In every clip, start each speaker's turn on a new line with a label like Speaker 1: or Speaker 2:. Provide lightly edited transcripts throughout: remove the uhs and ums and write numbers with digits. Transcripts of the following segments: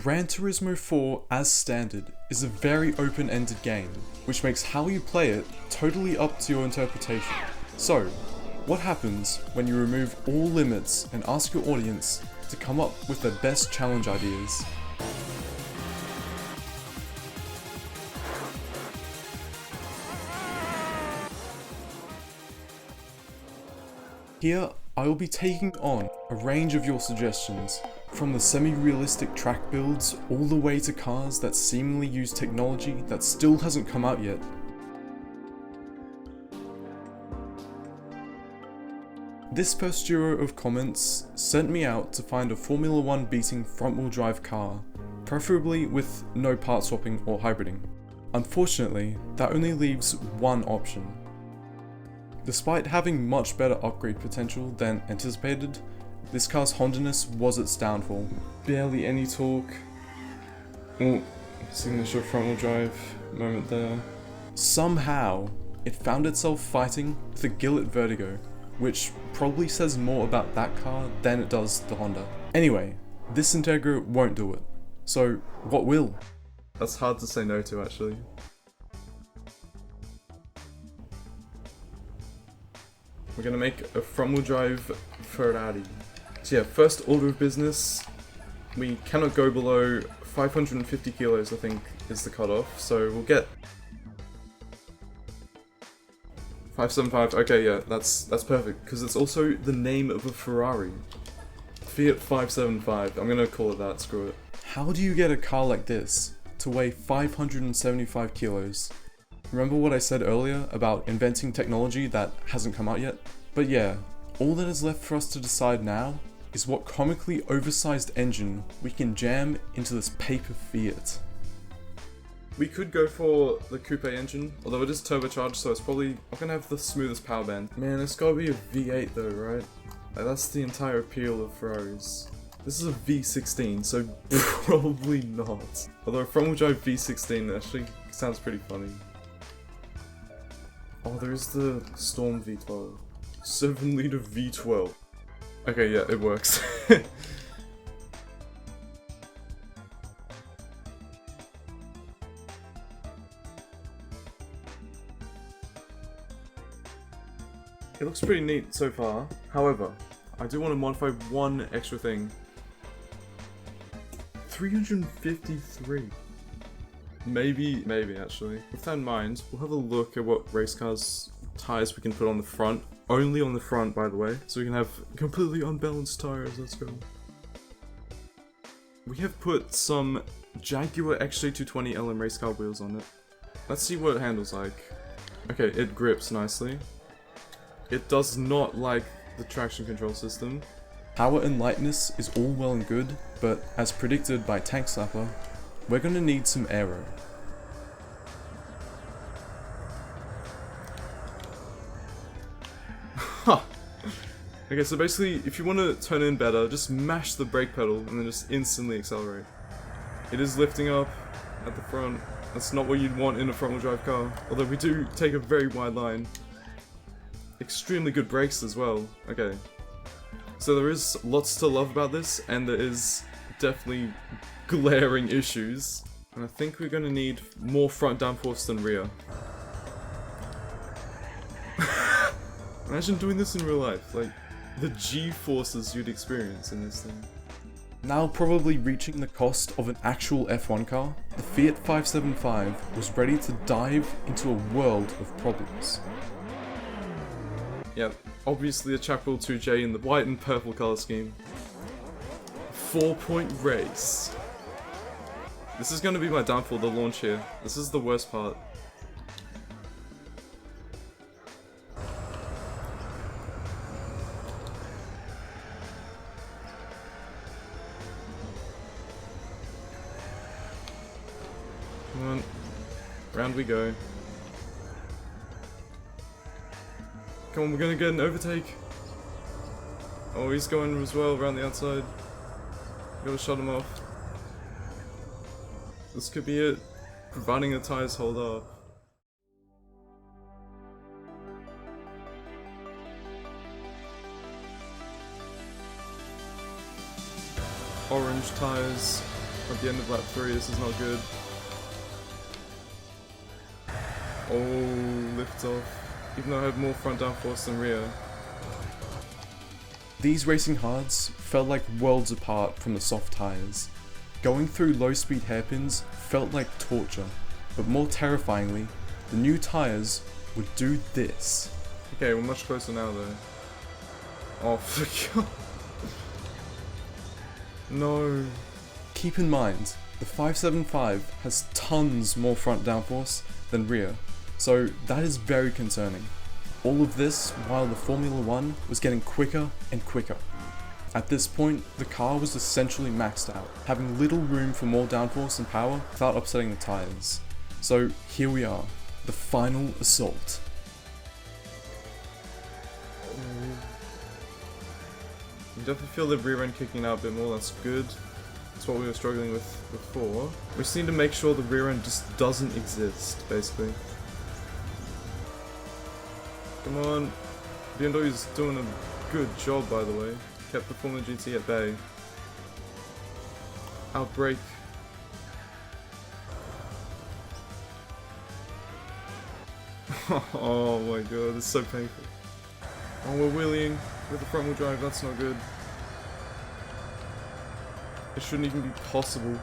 Speaker 1: Gran Turismo 4 as standard is a very open-ended game, which makes how you play it totally up to your interpretation. So, what happens when you remove all limits and ask your audience to come up with their best challenge ideas? Here, I will be taking on a range of your suggestions, from the semi-realistic track builds all the way to cars that seemingly use technology that still hasn't come out yet. This first duo of comments sent me out to find a Formula 1 beating front-wheel drive car, preferably with no part swapping or hybriding. Unfortunately, that only leaves one option. Despite having much better upgrade potential than anticipated, this car's Honda-ness was its downfall. Barely any torque. Oh, signature front-wheel drive moment there. Somehow, it found itself fighting with a Gillette Vertigo, which probably says more about that car than it does the Honda. Anyway, this Integra won't do it. So, what will? That's hard to say no to, actually. We're gonna make a front-wheel drive Ferrari. So yeah, first order of business, we cannot go below 550 kilos, I think, is the cutoff. So we'll get 575. Okay, yeah, that's perfect because it's also the name of a Ferrari. Fiat 575. I'm gonna call it that. Screw it. How do you get a car like this to weigh 575 kilos? Remember what I said earlier about inventing technology that hasn't come out yet? But yeah, all that is left for us to decide now is what comically oversized engine we can jam into this paper Fiat. We could go for the coupe engine, although it is turbocharged, so it's probably not gonna have the smoothest power band. Man, it's gotta be a V8 though, right? Like, that's the entire appeal of Ferraris. This is a V16, so probably not. Although a front-wheel drive V16 actually sounds pretty funny. Oh, there's the Storm V12. 7-liter V12. Okay, yeah, it works. It looks pretty neat so far. However, I do want to modify one extra thing. 353. Maybe actually. With that in mind, we'll have a look at what race cars tires we can put on the front. Only on the front, by the way, so we can have completely unbalanced tires. Let's go. We have put some Jaguar XJ220 LM race car wheels on it. Let's see what it handles like. Okay, it grips nicely. It does not like the traction control system. Power and lightness is all well and good, but as predicted by Tank Slapper, we're gonna need some aero. Huh. Okay, so basically, if you want to turn in better, just mash the brake pedal and then just instantly accelerate. It is lifting up at the front. That's not what you'd want in a front-wheel drive car. Although we do take a very wide line. Extremely good brakes as well. Okay. So there is lots to love about this, and there is definitely glaring issues. And I think we're going to need more front downforce than rear. Imagine doing this in real life, like the G-forces you'd experience in this thing. Now probably reaching the cost of an actual F1 car, the Fiat 575 was ready to dive into a world of problems. Yep, obviously a Chaparral 2J in the white and purple color scheme. 4-point race. This is going to be my downfall, the launch here. This is the worst part. Come on. Round we go. Come on, we're gonna get an overtake. Oh, he's going as well around the outside. Gotta shut him off. This could be it, providing the tires hold up. Orange tires, At the end of lap 3, this is not good. Oh, lift off. Even though I have more front downforce than rear. These racing hards felt like worlds apart from the soft tyres. Going through low speed hairpins felt like torture, but more terrifyingly, the new tyres would do this. Okay, we're much closer now though. Oh, for God. No. Keep in mind, the 575 has tons more front downforce than rear, so that is very concerning. All of this while the Formula 1 was getting quicker and quicker. At this point, the car was essentially maxed out, having little room for more downforce and power without upsetting the tyres. So here we are, the final assault. You definitely feel the rear end kicking out a bit more, that's good. That's what we were struggling with before. We just need to make sure the rear end just doesn't exist, basically. Come on. BMW's doing a good job, by the way. Kept the Formula GT at bay. Outbreak. Oh my god, this is so painful. Oh, we're wheeling with the front wheel drive, that's not good. It shouldn't even be possible.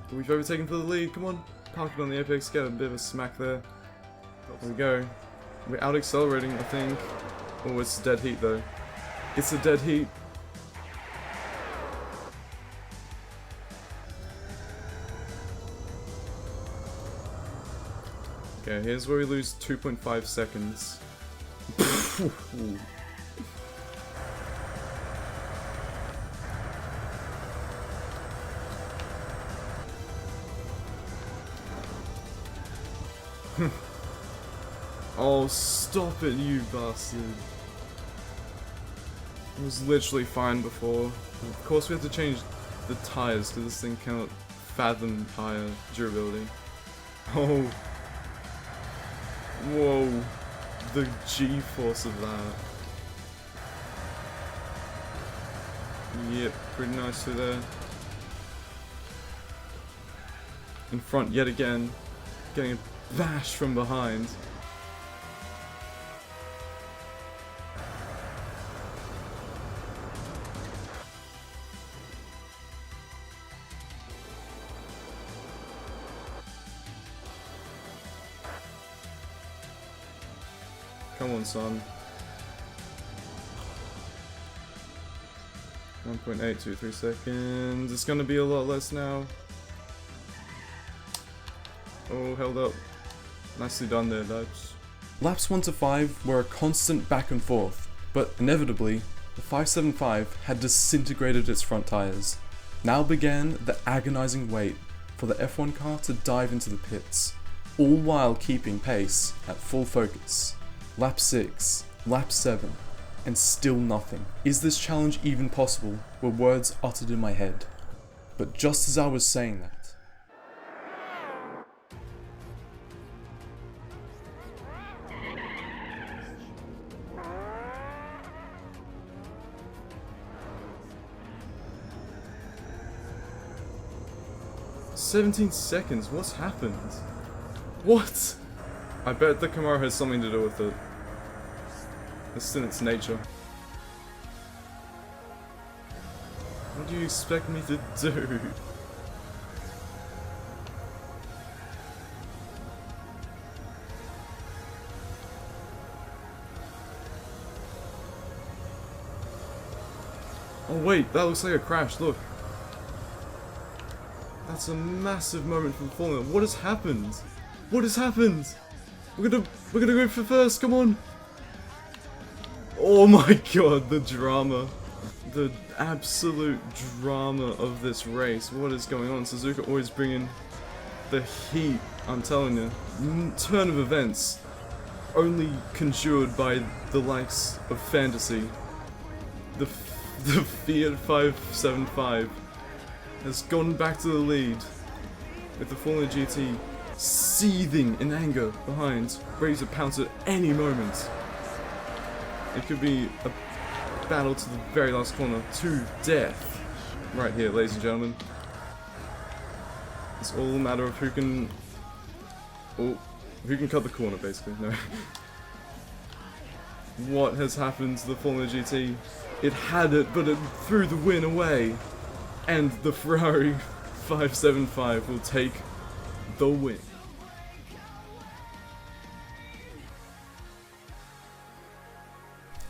Speaker 1: But we've overtaken for the lead, come on. Park it on the apex, get a bit of a smack there. There we go. We're out accelerating, I think. Oh, it's a dead heat though. It's a dead heat. Okay, here's where we lose 2.5 seconds. Oh, stop it, you bastard. It was literally fine before. Of course we have to change the tires because this thing cannot fathom higher durability. Oh. Whoa. The G-force of that. Yep, pretty nicely there. In front yet again. Getting a bash from behind. Come on, son. 1.823 seconds. It's gonna be a lot less now. Oh, held up. Nicely done there, laps. Laps 1 to 5 were a constant back and forth, but inevitably, the 575 had disintegrated its front tyres. Now began the agonizing wait for the F1 car to dive into the pits, all while keeping pace at full focus. Lap 6, lap 7, and still nothing. Is this challenge even possible? Were words uttered in my head. But just as I was saying that, 17 seconds, what's happened? What? I bet the Camaro has something to do with it. It's in its nature. What do you expect me to do? Oh wait, that looks like a crash, look. That's a massive moment for the Formula. What has happened? What has happened? We're gonna go for first, come on! Oh my god, the drama. The absolute drama of this race. What is going on? Suzuka always bringing the heat, I'm telling you. Turn of events. Only conjured by the likes of fantasy. The Fiat 575 has gone back to the lead with the Formula GT seething in anger behind, ready to pounce at any moment. It could be a battle to the very last corner, to death. Right here, ladies and gentlemen. It's all a matter of who can cut the corner, basically. No. What has happened to the Formula GT? It had it, but it threw the win away. And the Ferrari 575 will take the win.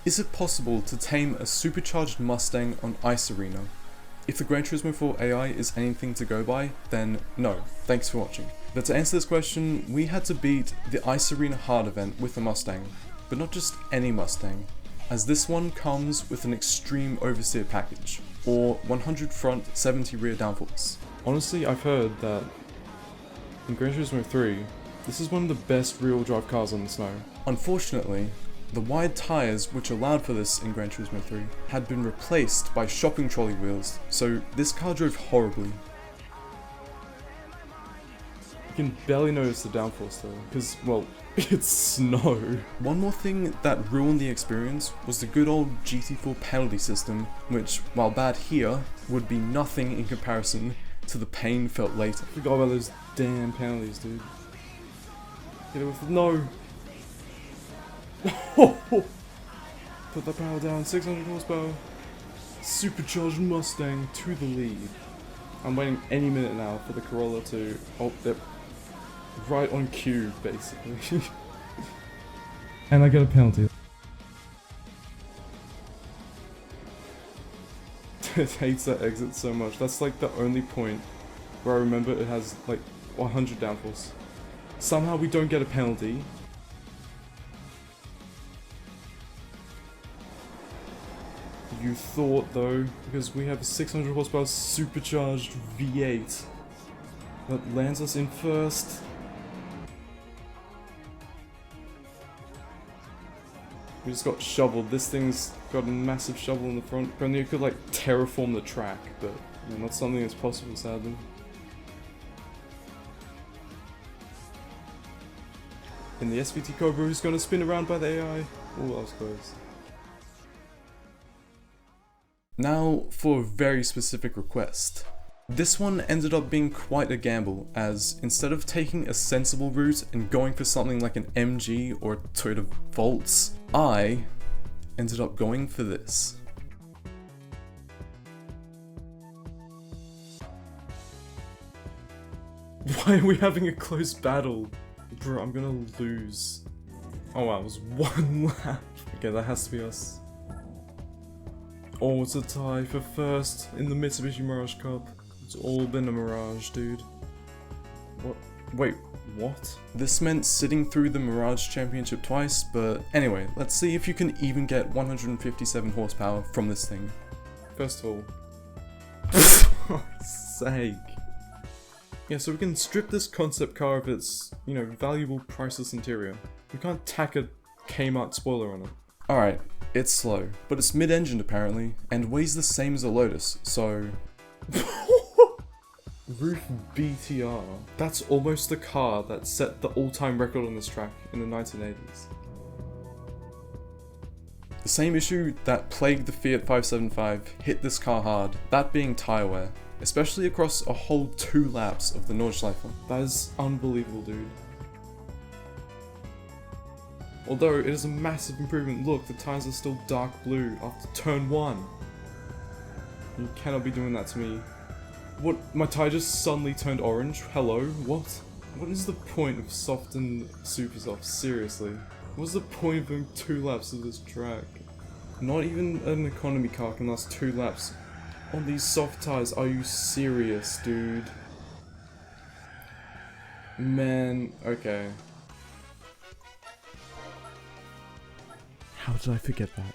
Speaker 1: Is it possible to tame a supercharged Mustang on Ice Arena? If the Gran Turismo 4 AI is anything to go by, then no, thanks for watching. But to answer this question, we had to beat the Ice Arena hard event with a Mustang, but not just any Mustang, as this one comes with an extreme oversteer package, or 100 front, 70 rear downforce. Honestly, I've heard that in Gran Turismo 3, this is one of the best rear-wheel drive cars on the snow. Unfortunately, the wide tyres which allowed for this in Gran Turismo 3 had been replaced by shopping trolley wheels, so this car drove horribly. You can barely notice the downforce though, because, well, it's snow. One more thing that ruined the experience was the good old GT4 penalty system, which, while bad here, would be nothing in comparison to the pain felt later. Forgot about those damn penalties, dude. Get it with no. Put the power down, 600 horsepower. Supercharged Mustang to the lead. I'm waiting any minute now for the Corolla to... Oh, they're right on cue, basically. And I get a penalty. It hates that exit so much. That's like the only point where I remember it has like 100 downforce. Somehow we don't get a penalty. You thought though, because we have a 600 horsepower supercharged V8 that lands us in first. We just got shoveled. This thing's got a massive shovel in the front. Apparently it could like terraform the track, but you know, not something that's possible, sadly. And the SVT Cobra is gonna spin around by the AI. Oh, that was close. Now for a very specific request. This one ended up being quite a gamble, as instead of taking a sensible route and going for something like an MG or Toyota Volts, I ended up going for this. Why are we having a close battle? Bro, I'm gonna lose. Oh wow, it was one lap. Okay, that has to be us. Oh, it's a tie for first in the Mitsubishi Mirage Cup. It's all been a mirage, dude. What? Wait, what? This meant sitting through the Mirage Championship twice, but anyway, let's see if you can even get 157 horsepower from this thing. First of all, for fuck's sake. Yeah, so we can strip this concept car of its, you know, valuable, priceless interior. We can't tack a Kmart spoiler on it. Alright, it's slow, but it's mid-engined apparently, and weighs the same as a Lotus, so... Roof BTR. That's almost the car that set the all-time record on this track in the 1980s. The same issue that plagued the Fiat 575 hit this car hard, that being tyre wear, especially across a whole 2 laps of the Nordschleife. That is unbelievable, dude. Although it is a massive improvement. Look, the tyres are still dark blue after turn 1. You cannot be doing that to me. What? My tyre just suddenly turned orange? Hello? What? What is the point of soft and super soft? Seriously. What's the point of doing 2 laps of this track? Not even an economy car can last 2 laps on these soft tyres. Are you serious, dude? Man, okay. How did I forget that?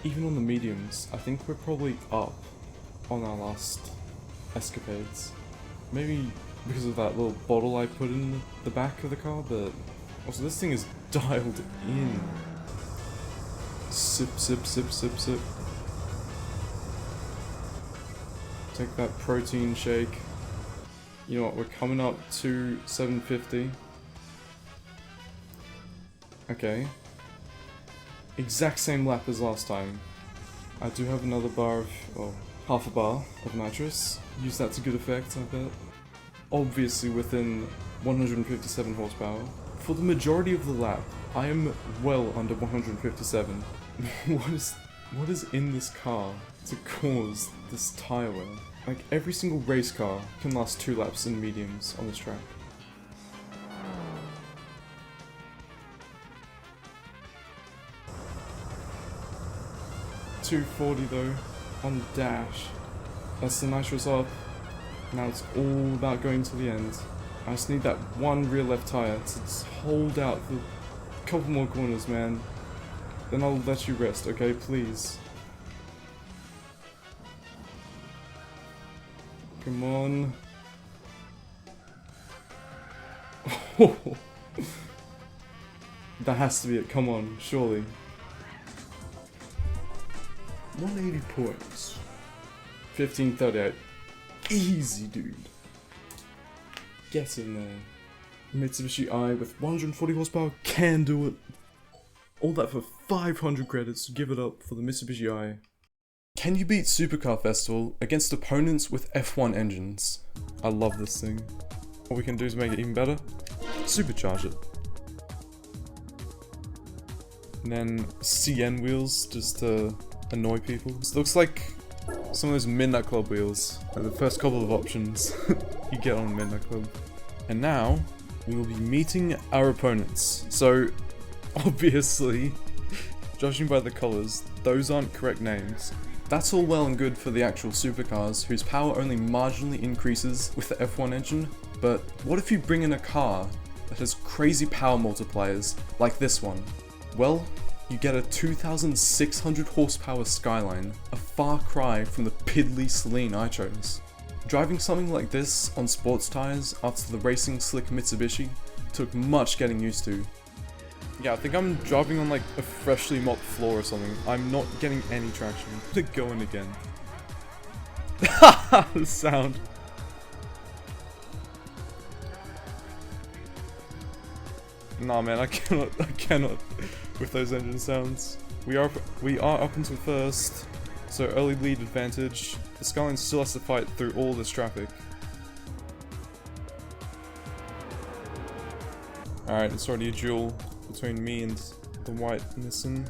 Speaker 1: even on the mediums, I think we're probably up on our last escapades. Maybe because of that little bottle I put in the back of the car, but also this thing is dialed in. Sip, sip, sip, sip, sip. Take that protein shake. You know what, we're coming up to 750. Okay. Exact same lap as last time. I do have another bar of, well, half a bar of nitrous. Use that to good effect, I bet. Obviously within 157 horsepower. For the majority of the lap, I am well under 157. What is in this car to cause this tire wear? Like, every single race car can last 2 laps in mediums on this track. .240 though, on the dash. That's the nitrous up. Now it's all about going to the end. I just need that one rear left tire to just hold out for a couple more corners, man. Then I'll let you rest, okay? Please. Come on. That has to be it. Come on, surely. 180 points. 1538. Easy, dude. Get in there. Mitsubishi I with 140 horsepower can do it. All that for 500 credits. Give it up for the Mitsubishi I. Can you beat Supercar Festival against opponents with F1 engines? I love this thing. What we can do to make it even better? Supercharge it. And then CN wheels just to annoy people. This looks like some of those Midnight Club wheels. Like the first couple of options you get on Midnight Club. And now, we will be meeting our opponents. So, obviously, judging by the colours, those aren't correct names. That's all well and good for the actual supercars, whose power only marginally increases with the F1 engine, but what if you bring in a car that has crazy power multipliers, like this one? Well, you get a 2,600 horsepower Skyline, a far cry from the piddly Celine I chose. Driving something like this on sports tyres after the racing slick Mitsubishi took much getting used to. Yeah, I think I'm driving on like a freshly mopped floor or something. I'm not getting any traction. I'm going again. The sound. Nah man, I cannot with those engine sounds. We are up until first, so early lead advantage. The Skyline still has to fight through all this traffic. Alright, it's already a duel between me and the white Nissan.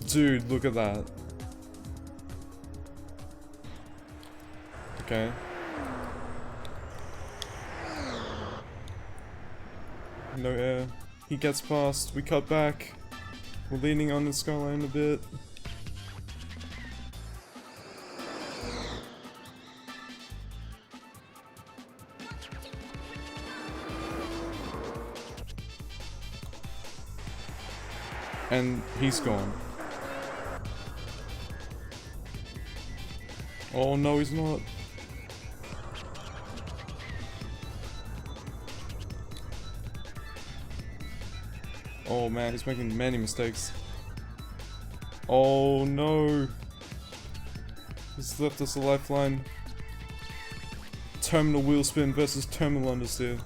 Speaker 1: Dude, look at that. Okay. No air. He gets past, we cut back. We're leaning on the Skyline a bit. And he's gone. Oh no, he's not. Oh man, he's making many mistakes. Oh no. He's left us a lifeline. Terminal wheel spin versus terminal understeer.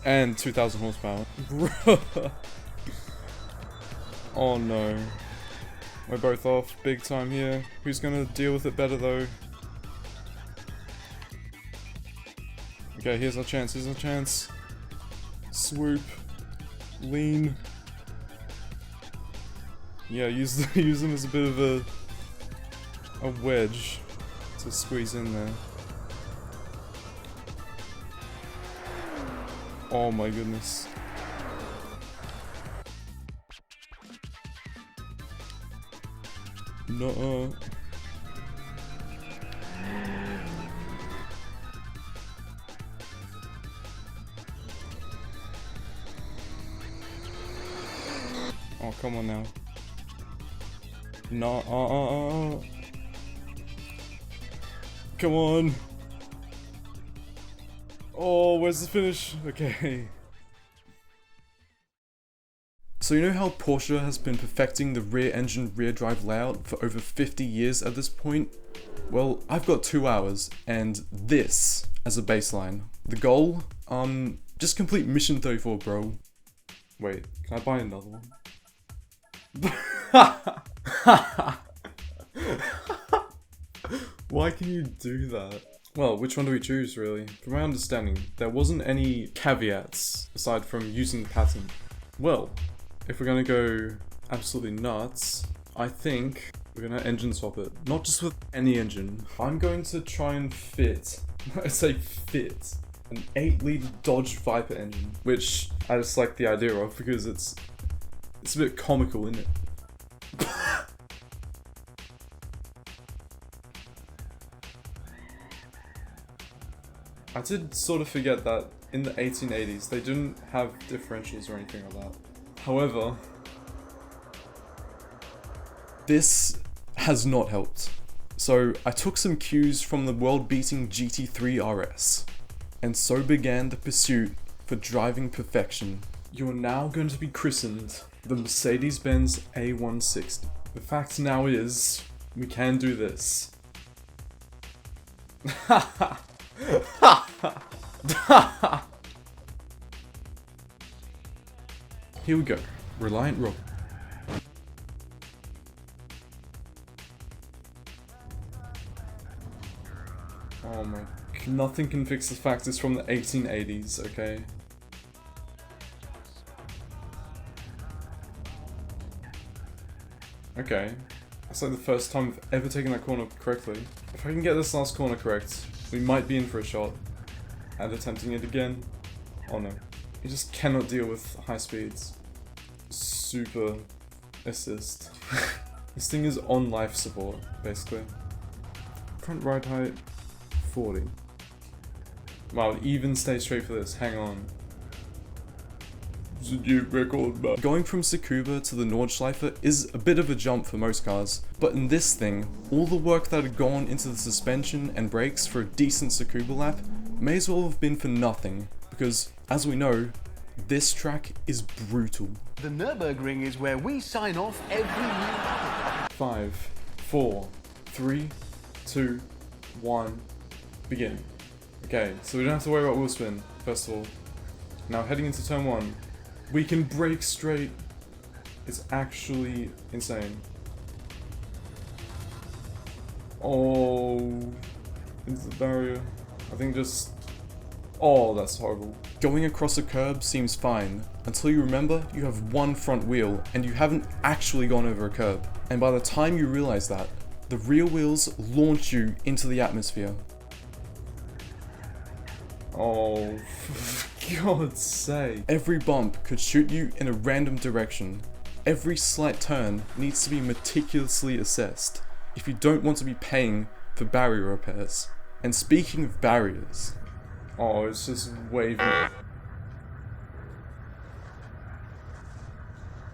Speaker 1: And 2,000 horsepower. Oh no. We're both off big time here. Who's gonna deal with it better though? Okay, here's our chance, here's our chance. Swoop. Lean. Yeah, use them as a bit of a wedge to squeeze in there. Oh my goodness. No. Oh, come on now. No, come on. Oh, where's the finish? Okay. So you know how Porsche has been perfecting the rear engine rear drive layout for over 50 years at this point? Well, I've got 2 hours and this as a baseline. The goal? Just complete mission 34, bro. Wait, can I buy another one? Why can you do that? Well, which one do we choose, really? From my understanding, there wasn't any caveats aside from using the pattern. Well, if we're gonna go absolutely nuts, I think we're gonna engine swap it. Not just with any engine. I'm going to try and fit, I say fit, an 8-litre Dodge Viper engine, which I just like the idea of because it's a bit comical, isn't it? I did sort of forget that in the 1880s they didn't have differentials or anything like that. However, this has not helped. So I took some cues from the world-beating GT3 RS, and so began the pursuit for driving perfection. You are now going to be christened the Mercedes-Benz A160. The fact now is, we can do this. Here we go. Reliant Rock. Oh my... Nothing can fix the fact it's from the 1880s, okay? Okay. That's like the first time I've ever taken that corner correctly. If I can get this last corner correct, we might be in for a shot. And attempting it again. Oh no. You just cannot deal with high speeds. Super assist. This thing is on life support, basically. Front ride height, 40. Wow, even stay straight for this, hang on. It's a new record, but... Going from Tsukuba to the Nordschleife is a bit of a jump for most cars, but in this thing, all the work that had gone into the suspension and brakes for a decent Tsukuba lap may as well have been for nothing, because, as we know, this track is brutal.
Speaker 2: The Nürburgring is where we sign off every new...
Speaker 1: 5, 4, 3, 2, 1, begin. Okay, so we don't have to worry about wheel spin, first of all. Now heading into turn 1, we can brake straight. It's actually insane. Oh, into the barrier. I think just... Oh, that's horrible. Going across a curb seems fine, until you remember you have one front wheel and you haven't actually gone over a curb. And by the time you realize that, the rear wheels launch you into the atmosphere. Oh, for God's sake. Every bump could shoot you in a random direction. Every slight turn needs to be meticulously assessed if you don't want to be paying for barrier repairs. And speaking of barriers... Oh, it's just waving.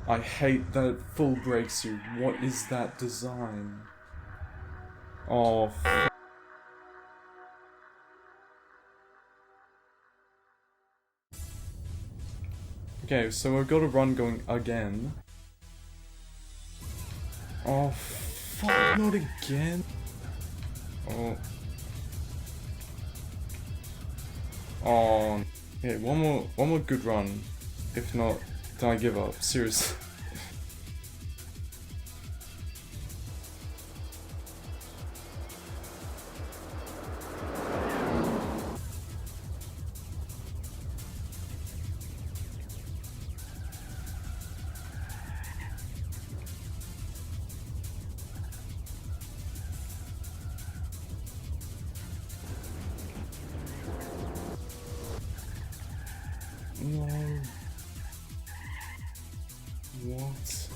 Speaker 1: I hate that it full breaks you. What is that design? Oh, f. Okay, so we've got a run going again. Oh, fuck, not again. Oh. Oh, okay, one more good run. If not, then I give up. Seriously. No. What?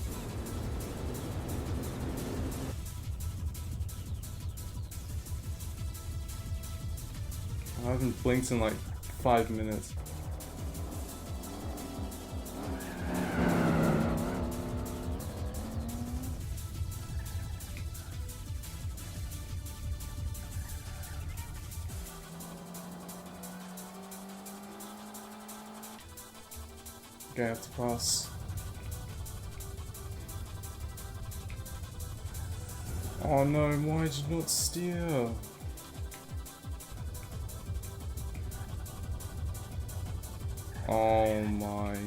Speaker 1: I haven't blinked in like 5 minutes. Okay, I have to pass. Oh no, why did you not steer? Oh my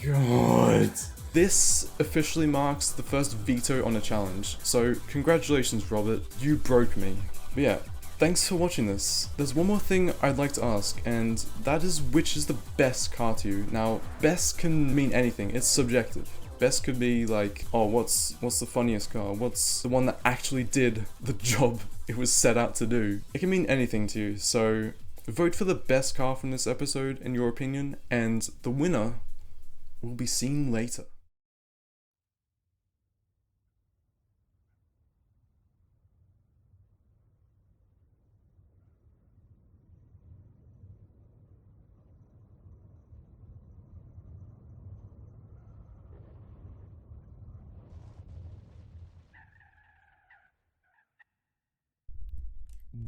Speaker 1: god. This officially marks the first veto on a challenge, so congratulations Robert, you broke me. But yeah, thanks for watching this. There's one more thing I'd like to ask, and that is which is the best car to you. Now, best can mean anything, it's subjective. Best could be like, oh, what's the funniest car? What's the one that actually did the job it was set out to do? It can mean anything to you, so vote for the best car from this episode in your opinion, and the winner will be seen later.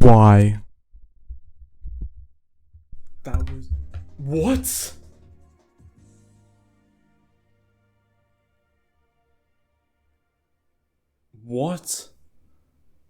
Speaker 1: Why? That was... What? What?